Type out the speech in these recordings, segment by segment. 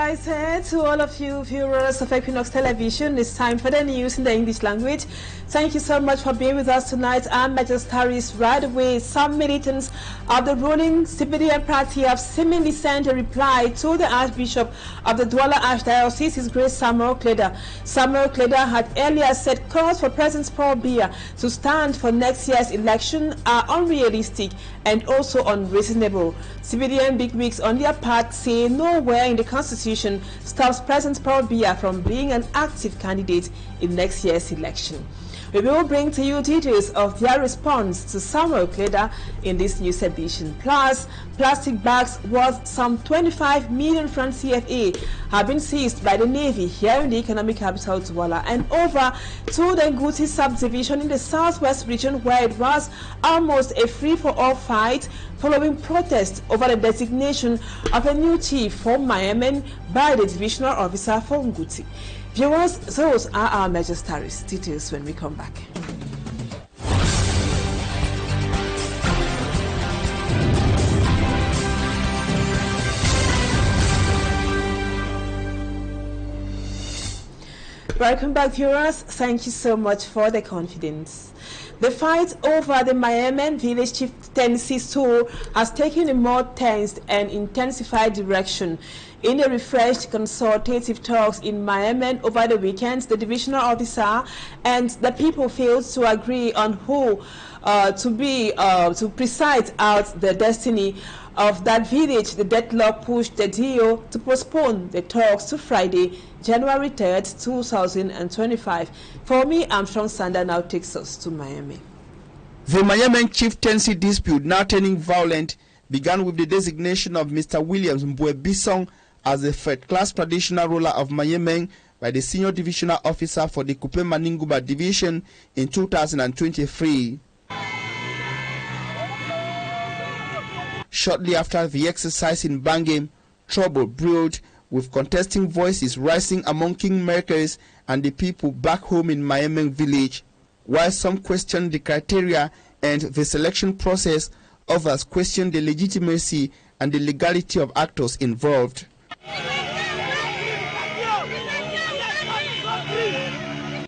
I said to all of you viewers of Equinoxe Television, it's time for the news in the English language. Thank you so much for being with us tonight. I'm Majestaris. Right away, some militants of the ruling CPDM party have seemingly sent a reply to the Archbishop of the Douala Archdiocese, His Grace Samuel Kleda. Samuel Kleda had earlier said calls for President Paul Biya to stand for next year's election are unrealistic and also unreasonable. CPDM bigwigs on their part say nowhere in the Constitution stops President Paul Biya from being an active candidate in next year's election. We will bring to you details of their response to Samuel Kleda in this news edition. Plus, plastic bags worth some 25 million francs CFA have been seized by the Navy here in the economic capital Douala and over to the Nguti subdivision in the southwest region, where it was almost a free-for-all fight following protests over the designation of a new chief for Miami by the divisional officer for Nguti. Viewers, those are our major stories. Details when we come back. Welcome back, viewers. Thank you so much for the confidence. The fight over the Miami village chieftaincy tour has taken a more tense and intensified direction. In the refreshed consultative talks in Miami over the weekend, the divisional officer and the people failed to agree on who to preside out the destiny of that village. The deadlock pushed the DO to postpone the talks to Friday, January 3rd, 2025. For me, Armstrong Sander now takes us to Miami. The Miami chieftaincy dispute, now turning violent, began with the designation of Mr. Williams Mbwe as the third-class traditional ruler of Miami by the senior divisional officer for the Kupe Maninguba division in 2023. Shortly after the exercise in Bangame, trouble brewed, with contesting voices rising among kingmakers and the people back home in Miami village. While some questioned the criteria and the selection process, others questioned the legitimacy and the legality of actors involved.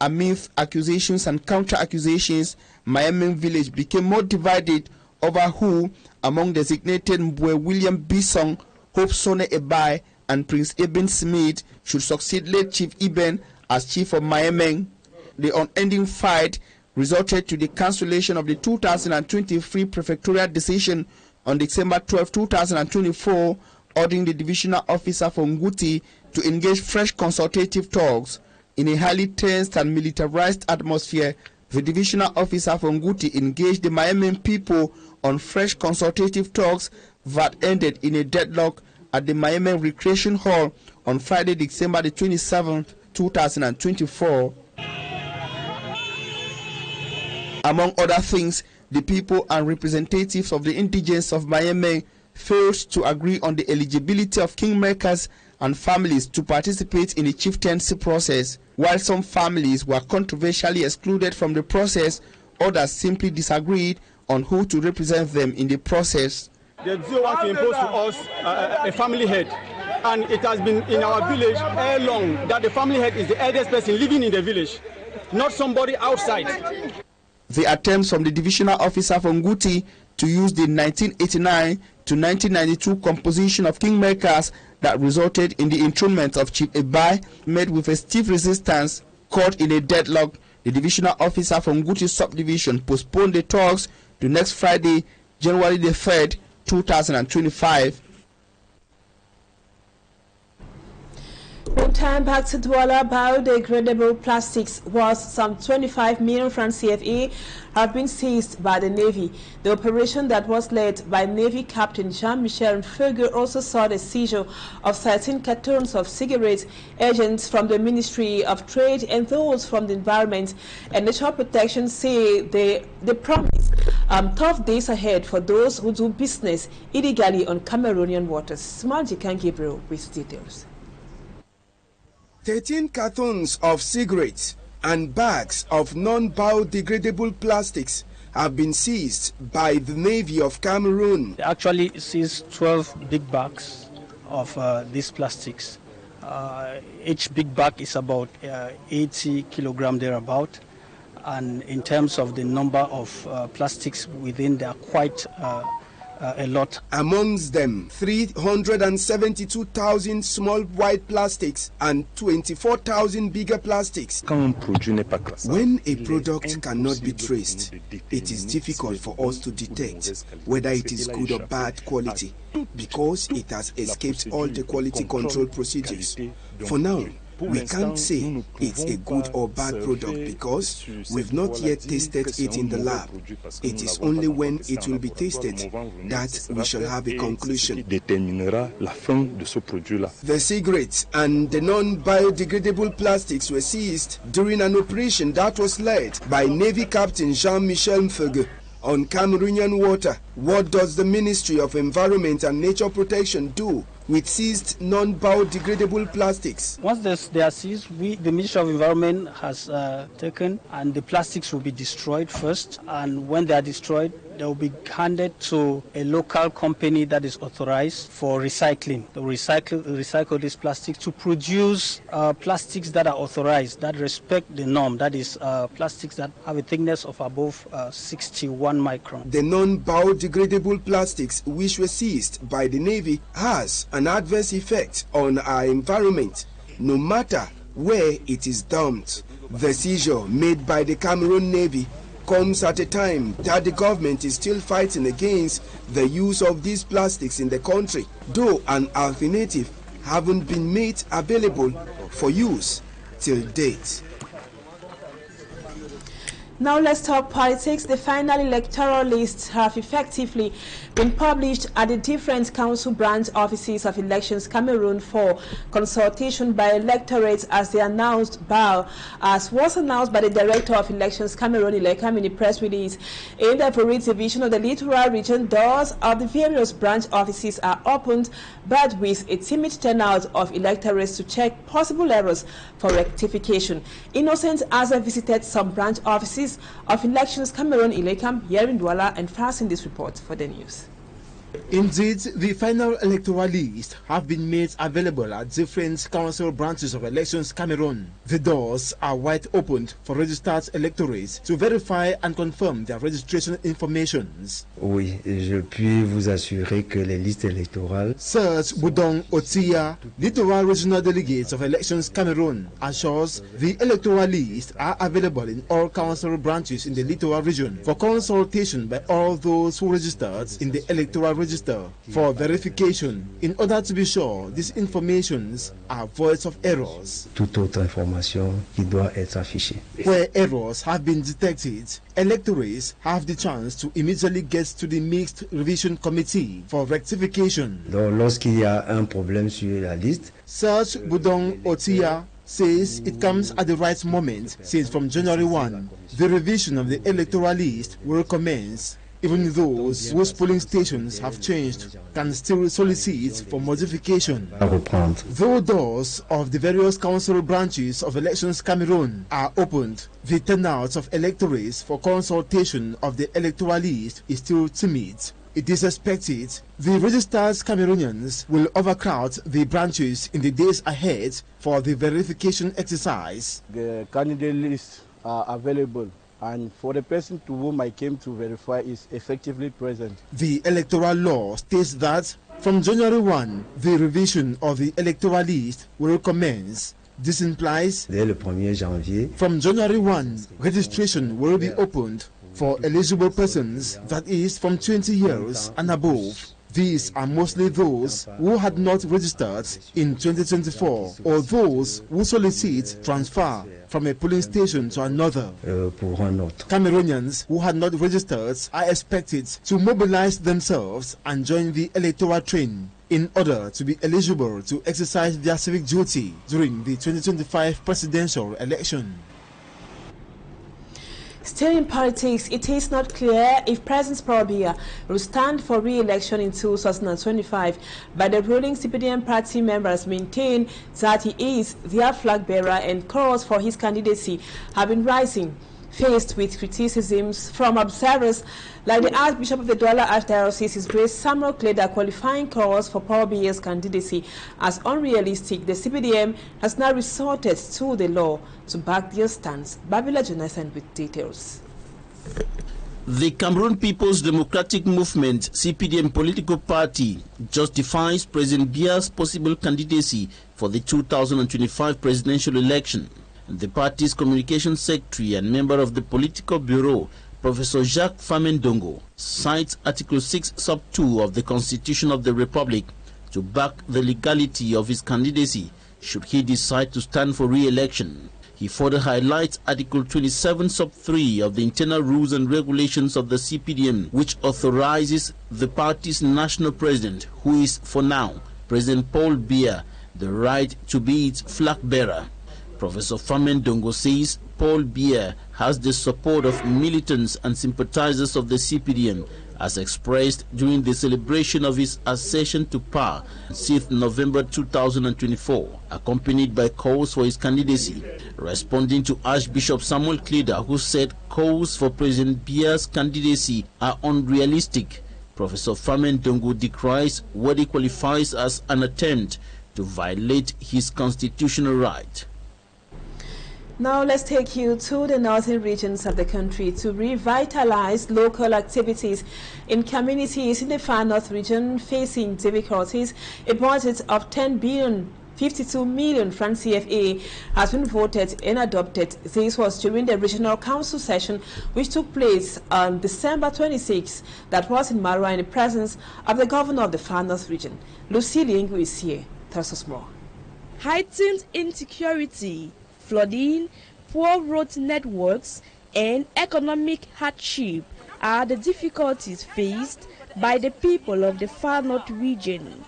Amid accusations and counter-accusations, Miami village became more divided over who, among designated Mbwe William Bisong, Hope Sone Ebai, and Prince Eben Smith, should succeed late Chief Eben as chief of Miami. The unending fight resulted to the cancellation of the 2023 prefectorial decision on December 12, 2024, ordering the divisional officer for Nguti to engage fresh consultative talks. In a highly tense and militarized atmosphere, the divisional officer for Nguti engaged the Miami people on fresh consultative talks that ended in a deadlock at the Miami Recreation Hall on Friday, December the 27th, 2024. Among other things, the people and representatives of the indigents of Miami failed to agree on the eligibility of kingmakers and families to participate in the chieftaincy process. While some families were controversially excluded from the process, others simply disagreed on who to represent them in the process. The DO want to impose to us a family head, and it has been in our village all along that the family head is the eldest person living in the village, not somebody outside. The attempts from the divisional officer for Nguti to use the 1989 to 1992 composition of kingmakers that resulted in the enthronement of Chief Ebai met with a stiff resistance. Caught in a deadlock, the divisional officer from Nguti subdivision postponed the talks to next Friday, January the 3rd, 2025. Return back to Douala, biodegradable plastics worth some 25 million francs CFA have been seized by the Navy. The operation that was led by Navy Captain Jean-Michel Nfegu also saw the seizure of 13 cartons of cigarettes. Agents from the Ministry of Trade and those from the Environment and Natural Protection say they promise tough days ahead for those who do business illegally on Cameroonian waters. Smaljikan Gabriel with details. 13 cartons of cigarettes and bags of non-biodegradable plastics have been seized by the Navy of Cameroon. They actually seized 12 big bags of these plastics, Each big bag is about 80 kilogram thereabout. And in terms of the number of plastics within, they are quite a lot. Amongst them, 372,000 small white plastics and 24,000 bigger plastics. When a product cannot be traced, it is difficult for us to detect whether it is good or bad quality because it has escaped all the quality control procedures. For now, we can't say it's a good or bad product because we've not yet tasted it in the lab. It is only when it will be tasted that we shall have a conclusion. The cigarettes and the non-biodegradable plastics were seized during an operation that was led by Navy Captain Jean-Michel Mfege on Cameroonian water. What does the Ministry of Environment and Nature Protection do with seized non-biodegradable plastics? Once they are seized, the Ministry of Environment has taken, and the plastics will be destroyed first. And when they are destroyed, they will be handed to a local company that is authorized for recycling. They will recycle these plastics to produce plastics that are authorized, that respect the norm, that is plastics that have a thickness of above 61 microns. The non-biodegradable plastics which were seized by the Navy has an adverse effect on our environment, no matter where it is dumped. The seizure made by the Cameroon Navy comes at a time that the government is still fighting against the use of these plastics in the country, though an alternative haven't been made available for use till date. Now let's talk politics. The final electoral lists have effectively been published at the different council branch offices of Elections Cameroon for consultation by electorates as was announced by the Director of Elections Cameroon, Electoral, in a press release. In the Farid division of the Littoral region, doors of the various branch offices are opened, but with a timid turnout of electorates to check possible errors for rectification. Innocent Azza visited some branch offices of Elections Cameroon, Electoral, here in Douala, and fastened this report for the news. Indeed, the final electoral list have been made available at different council branches of Elections Cameroon. The doors are wide open for registered electorates to verify and confirm their registration informations. Oui, je puis vous assurer que les listes électorales. Serge Boudon Otia, Littoral Regional Delegates of Elections Cameroon, assures the electoral lists are available in all council branches in the Littoral region for consultation by all those who registered in the electoral register for verification in order to be sure these informations are void of errors. Toute autre information qui doit être affichée. Where errors have been detected, electorates have the chance to immediately get to the Mixed Revision Committee for rectification. Donc, lorsqu'il y a un problème sur la liste, Serge Boudon Otia says it comes at the right moment, since from January 1, the revision of the electoral list will commence. Even those whose polling stations have changed can still solicit for modification. Though doors of the various council branches of Elections Cameroon are opened, the turnout of electorates for consultation of the electoral list is still timid. It is expected the registered Cameroonians will overcrowd the branches in the days ahead for the verification exercise. The candidate lists are available, and for the person to whom I came to verify is effectively present. The electoral law states that from January 1, the revision of the electoral list will commence. This implies dès le 1er janvier, from January 1, registration will be opened for eligible persons, that is, from 20 years and above. These are mostly those who had not registered in 2024 or those who solicit transfer from a polling station to another. Cameroonians who had not registered are expected to mobilize themselves and join the electoral train in order to be eligible to exercise their civic duty during the 2025 presidential election. Still in politics, it is not clear if President Biya will stand for re-election in 2025, but the ruling CPDM party members maintain that he is their flag bearer, and calls for his candidacy have been rising. faced with criticisms from observers like the Archbishop of the Douala Archdiocese, His Grace Samuel Kleda, qualifying calls for Paul Biya's candidacy as unrealistic. The CPDM has now resorted to the law to back their stance. Babila Jonathan with details. The Cameroon People's Democratic Movement, CPDM political party, justifies President Biya's possible candidacy for the 2025 presidential election. The party's communication secretary and member of the political bureau, Professor Jacques Famendongo, cites Article 6 Sub 2 of the Constitution of the Republic to back the legality of his candidacy should he decide to stand for re-election. He further highlights Article 27 Sub 3 of the Internal Rules and Regulations of the CPDM, which authorizes the party's national president, who is, for now, President Paul Biya, the right to be its flag bearer. Professor Famendongo says Paul Biya has the support of militants and sympathizers of the CPDM, as expressed during the celebration of his accession to power on 6th November 2024, accompanied by calls for his candidacy. Responding to Archbishop Samuel Kleda, who said calls for President Biya's candidacy are unrealistic, Professor Famendongo decries what he qualifies as an attempt to violate his constitutional right. Now let's take you to the northern regions of the country to revitalize local activities in communities in the far north region facing difficulties. A budget of 10,052 million francs CFA has been voted and adopted. This was during the regional council session which took place on December 26, that was in Marwa, in the presence of the governor of the far north region. Lucy Liengu is here. Tells us more. Heightened insecurity, flooding, poor road networks, and economic hardship are the difficulties faced by the people of the far north region.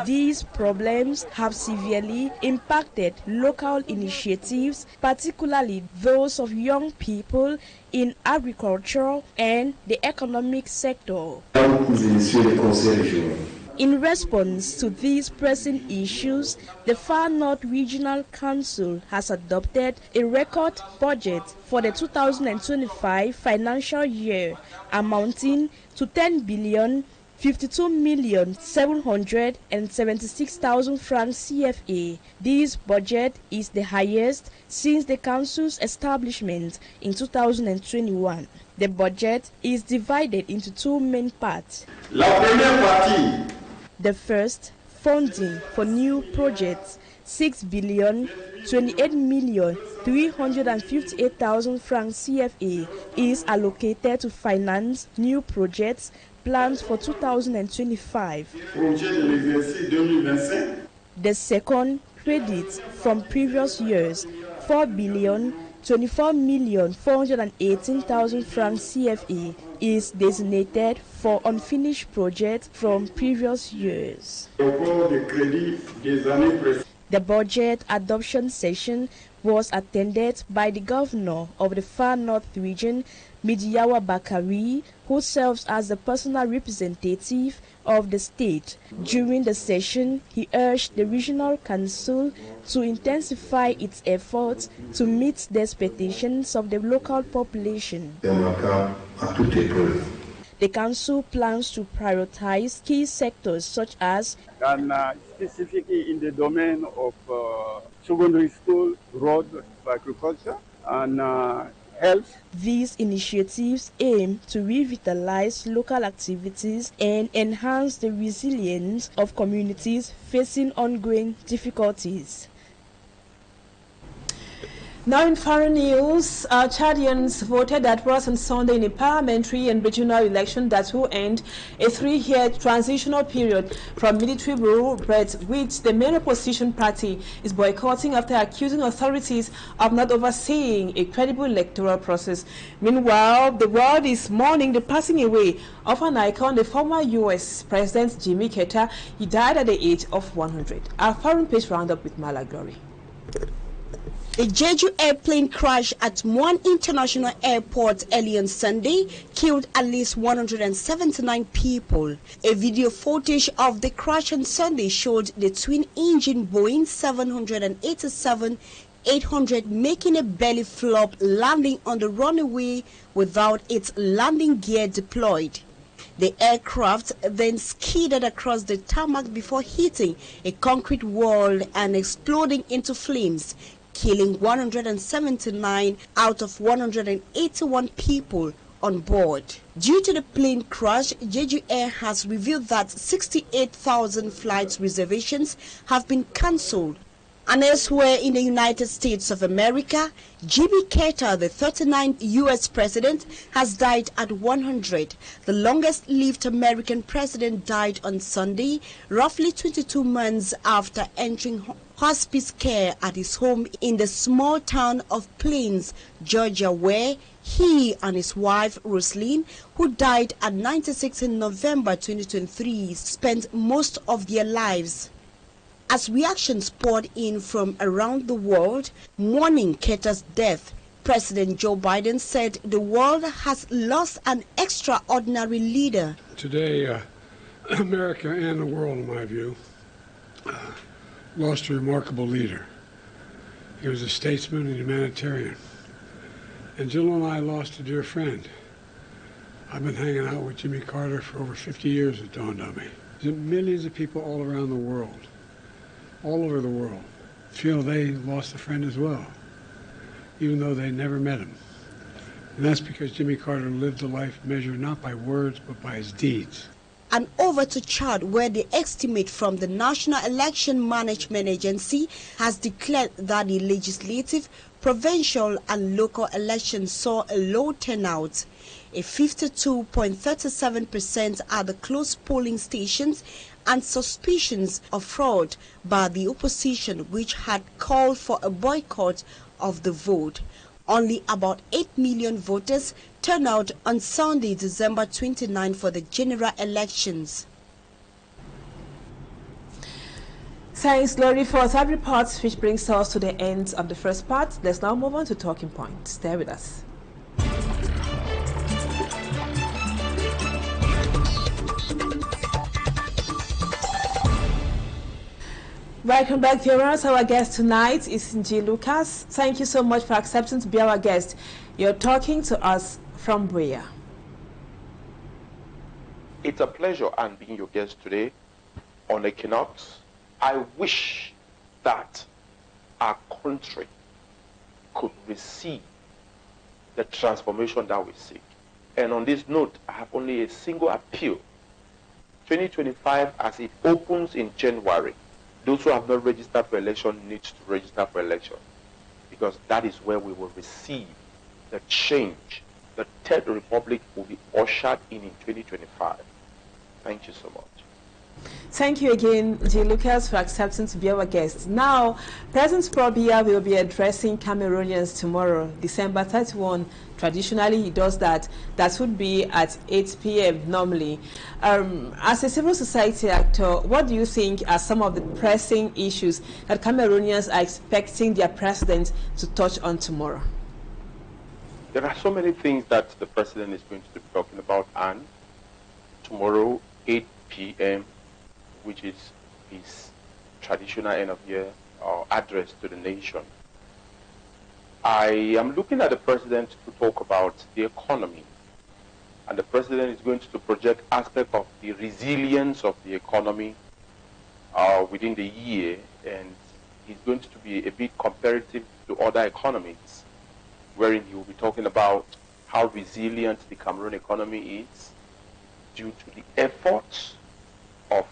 These problems have severely impacted local initiatives, particularly those of young people in agriculture and the economic sector. In response to these pressing issues, the Far North Regional Council has adopted a record budget for the 2025 financial year amounting to 10,052,776,000 francs CFA. This budget is the highest since the Council's establishment in 2021. The budget is divided into two main parts. The first, funding for new projects, 6,028,358,000 francs CFA is allocated to finance new projects planned for 2025. The second, credits from previous years, 4,024,418,000 francs CFA is designated for unfinished projects from previous years. The budget adoption session was attended by the governor of the Far North region, Midiyawa Bakari, who serves as the personal representative of the state. During the session, he urged the regional council to intensify its efforts to meet the expectations of the local population. The council plans to prioritize key sectors such as specifically in the domain of secondary school, road, agriculture, and health. These initiatives aim to revitalize local activities and enhance the resilience of communities facing ongoing difficulties. Now in foreign news, Chadians voted that was on Sunday in a parliamentary and regional election that will end a 3-year transitional period from military rule, but which the main opposition party is boycotting after accusing authorities of not overseeing a credible electoral process. Meanwhile, the world is mourning the passing away of an icon, the former U.S. President Jimmy Carter. He died at the age of 100. Our foreign page roundup with Mala Glory. A Jeju airplane crash at Muan International Airport early on Sunday killed at least 179 people. A video footage of the crash on Sunday showed the twin-engine Boeing 787 800 making a belly flop, landing on the runway without its landing gear deployed. The aircraft then skidded across the tarmac before hitting a concrete wall and exploding into flames, killing 179 out of 181 people on board. Due to the plane crash, Jeju Air has revealed that 68,000 flight reservations have been cancelled. And elsewhere in the United States of America, Jimmy Carter, the 39th U.S. president, has died at 100. The longest-lived American president died on Sunday, roughly 22 months after entering hospice care at his home in the small town of Plains, Georgia, where he and his wife, Rosalynn, who died at 96 in November 2023, spent most of their lives. As reactions poured in from around the world mourning Carter's death, President Joe Biden said the world has lost an extraordinary leader. Today, America and the world, in my view, lost a remarkable leader. He was a statesman and humanitarian. And Jill and I lost a dear friend. I've been hanging out with Jimmy Carter for over 50 years, it dawned on me. There's millions of people all around the world, all over the world, feel they lost a friend as well, even though they never met him. And that's because Jimmy Carter lived a life measured not by words, but by his deeds. And over to Chad, where the estimate from the National Election Management Agency has declared that the legislative, provincial and local elections saw a low turnout, a 52.37% at the closed polling stations, and suspicions of fraud by the opposition, which had called for a boycott of the vote. Only about 8 million voters turned out on Sunday, December 29 for the general elections. Thanks, Glory, for that report, which brings us to the end of the first part. Let's now move on to talking points. Stay with us. Welcome back, viewers. Our guest tonight is G. Lucas. Thank you so much for accepting to be our guest. You're talking to us from Biya. It's a pleasure and being your guest today on Equinoxe. I wish that our country could receive the transformation that we seek. And on this note, I have only a single appeal. 2025, as it opens in January, those who have not registered for election need to register for election, because that is where we will receive the change. The Third Republic will be ushered in 2025. Thank you so much. Thank you again, G. Lucas, for accepting to be our guest. Now, President Biya will be addressing Cameroonians tomorrow, December 31. Traditionally, he does that. That would be at 8 p.m. normally. As a civil society actor, what do you think are some of the pressing issues that Cameroonians are expecting their president to touch on tomorrow? There are so many things that the president is going to be talking about, and tomorrow, 8 p.m., which is his traditional end of year address to the nation. I am looking at the president to talk about the economy, and the president is going to project aspects of the resilience of the economy within the year, and he's going to be a bit comparative to other economies, wherein he will be talking about how resilient the Cameroon economy is due to the efforts of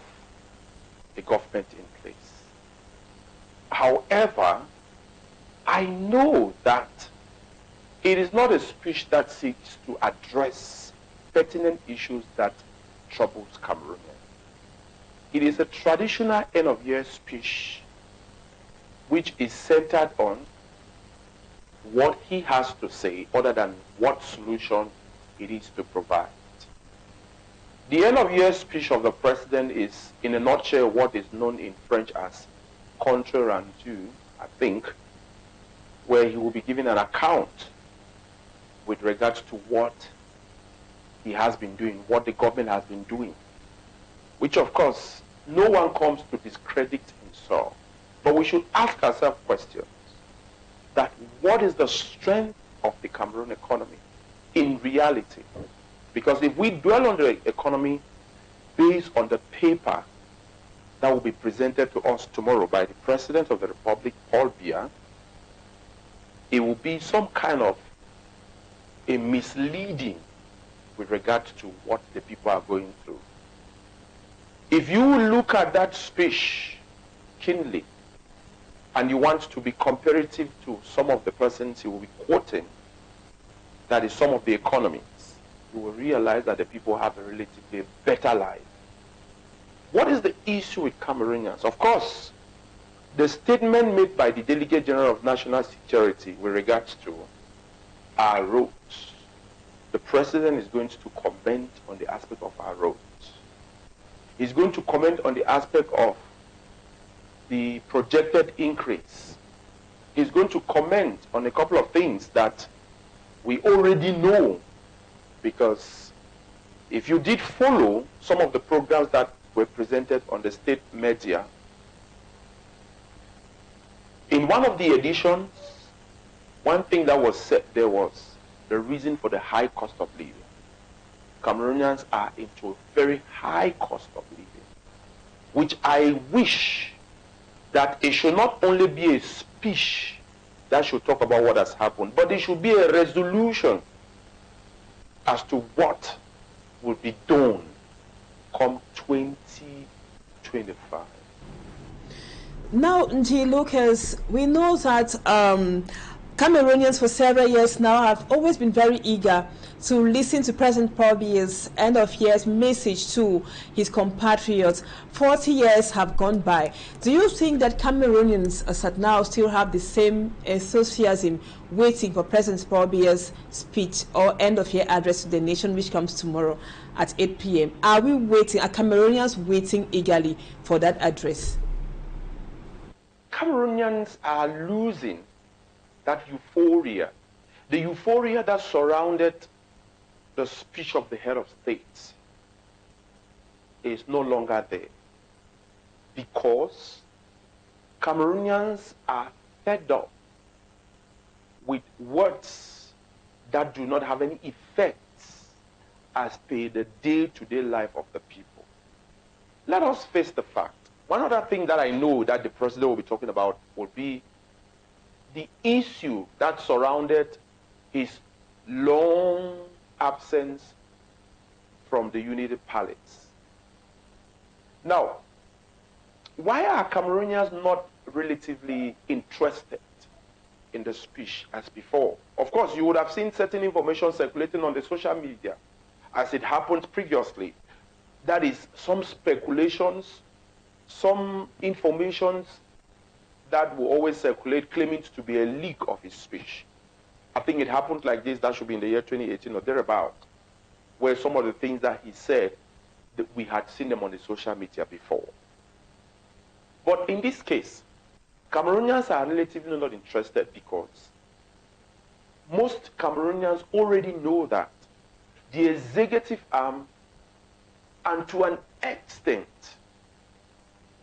the government in place. However, I know that it is not a speech that seeks to address pertinent issues that troubles Cameroon. It is a traditional end-of-year speech which is centered on what he has to say other than what solution it is to provide. The end-of-year speech of the president is, in a nutshell, what is known in French as compte rendu, I think, where he will be giving an account with regards to what he has been doing, what the government has been doing, which, of course, no one comes to discredit himself. But we should ask ourselves questions. that what is the strength of the Cameroon economy in reality. Because if we dwell on the economy based on the paper that will be presented to us tomorrow by the President of the Republic, Paul Biya, it will be some kind of a misleading with regard to what the people are going through. If you look at that speech keenly, and you want to be comparative to some of the persons you will be quoting, that is some of the economies, you will realize that the people have a relatively better life. What is the issue with Cameroonians? Of course, the statement made by the Delegate General of National Security with regards to our roads, the President is going to comment on the aspect of our roads. He's going to comment on the aspect of the projected increase. He's going to comment on a couple of things that we already know, because if you did follow some of the programs that were presented on the state media, in one of the editions, one thing that was said there was the reason for the high cost of living. Cameroonians are into a very high cost of living, which I wish that it should not only be a speech that should talk about what has happened, but it should be a resolution as to what will be done come 2025. Now, Nji Lucas, we know that Cameroonians for several years now have always been very eager to listen to President Paul Biya's end of year's message to his compatriots. 40 years have gone by. Do you think that Cameroonians as at now still have the same enthusiasm waiting for President Paul Biya's speech or end of year address to the nation, which comes tomorrow at 8 p.m.? Are we waiting? Are Cameroonians waiting eagerly for that address? Cameroonians are losing that euphoria. The euphoria that surrounded the speech of the head of state is no longer there, because Cameroonians are fed up with words that do not have any effects as per the day-to-day life of the people. Let us face the fact. One other thing that I know that the president will be talking about will be the issue that surrounded his long absence from the Unity Palace. Now, why are Cameroonians not relatively interested in the speech as before? Of course, you would have seen certain information circulating on the social media as it happened previously. That is, some speculations, some informations that will always circulate claiming to be a leak of his speech. I think it happened like this, that should be in the year 2018 or thereabout, where some of the things that he said, that we had seen them on the social media before. But in this case, Cameroonians are relatively not interested, because most Cameroonians already know that the executive arm, and to an extent,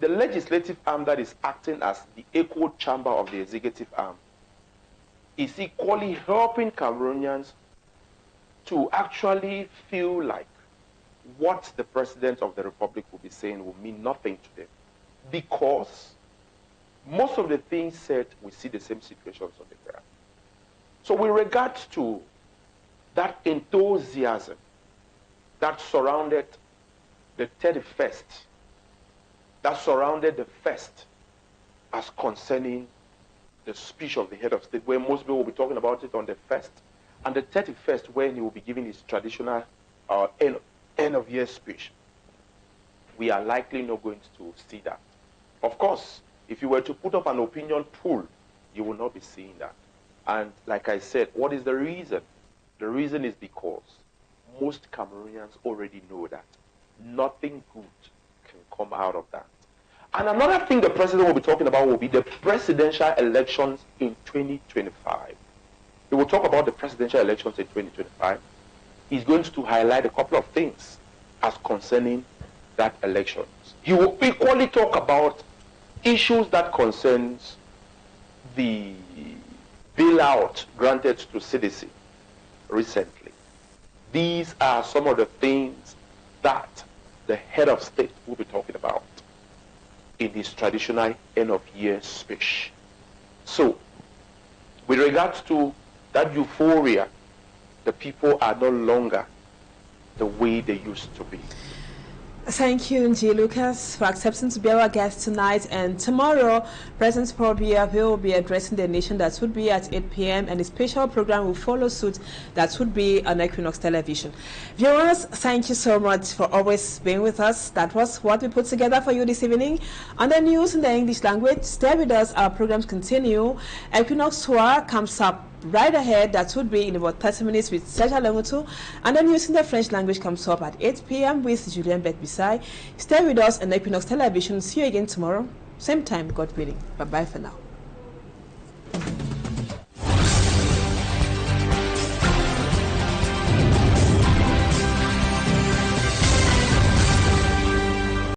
the legislative arm that is acting as the echo chamber of the executive arm, is equally helping Cameroonians to actually feel like what the President of the Republic will be saying will mean nothing to them. Because most of the things said, we see the same situations on the ground. So with regards to that enthusiasm that surrounded the 31st, that surrounded the first as concerning the speech of the head of state, where most people will be talking about it on the 1st, and the 31st, when he will be giving his traditional end of year speech. We are likely not going to see that. Of course, if you were to put up an opinion poll, you will not be seeing that. And like I said, what is the reason? The reason is because most Cameroonians already know that nothing good can come out of that. And another thing the president will be talking about will be the presidential elections in 2025. He will talk about the presidential elections in 2025. He's going to highlight a couple of things as concerning that elections. He will equally talk about issues that concerns the bailout granted to CDC recently. These are some of the things that the head of state will be talking about in his traditional end-of-year speech. So, with regards to that euphoria, the people are no longer the way they used to be. Thank you, Nji Lucas, for accepting to be our guest tonight. And tomorrow, President Paul Biya will be addressing the nation. That would be at 8 p.m. and a special program will follow suit. That would be on Equinoxe television. Viewers, thank you so much for always being with us. That was what we put together for you this evening. On the news in the English language, stay with us. Our programs continue. Equinoxe Tour comes up right ahead. That would be in about 30 minutes with Serge Lengutu. And the news in the French language comes up at 8 p.m. with Julien Betbisai. Stay with us on Equinoxe television. See you again tomorrow. Same time, God willing. Bye-bye for now.